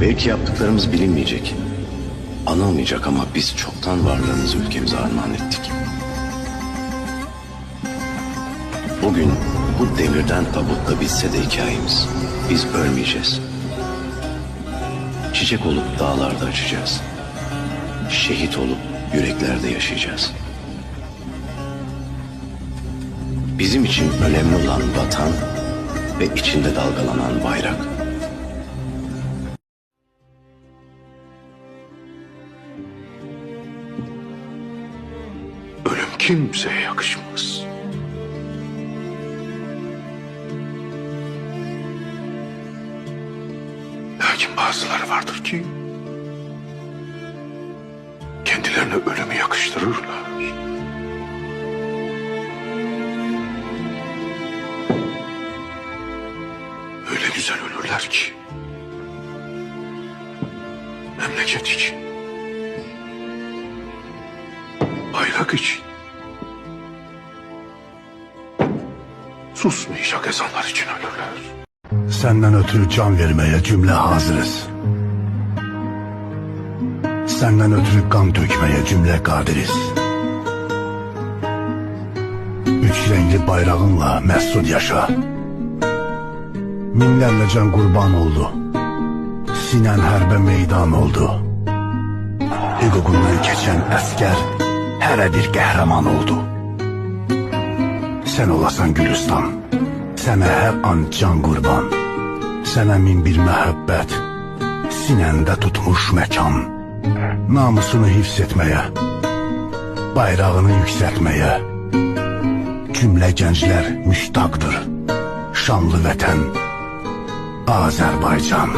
Belki yaptıklarımız bilinmeyecek, anılmayacak ama biz çoktan varlığımızı ülkemize armağan ettik. Bugün bu demirden tabutta bitse de hikayemiz, biz ölmeyeceğiz. Çiçek olup dağlarda açacağız. Şehit olup yüreklerde yaşayacağız. Bizim için önemli olan vatan ve içinde dalgalanan bayrak. Ölüm kimseye yakışmaz. Lakin bazıları vardır ki kendilerine ölümü yakıştırırlar. Öyle güzel ölürler ki memleket için, bayrak için, susmayacak ezanlar için ölürler. Senden ötürü can vermeye cümle hazırız. Senden ötürü kan dökmeye cümle kadiriz. Üç renkli bayrağınla mesut yaşa. Minlerle can kurban oldu. Sinen herbe meydan oldu. Hüququndan geçen asker her bir kahraman oldu. Sen olasan Gülistan, sana her an can kurban. Sana min bir məhəbbət, sinəndə tutmuş məkan. Namusunu hifz etmeye, bayrağını yükseltmeye. Cümle gençler müştaktır. Şanlı vətən, Azərbaycan.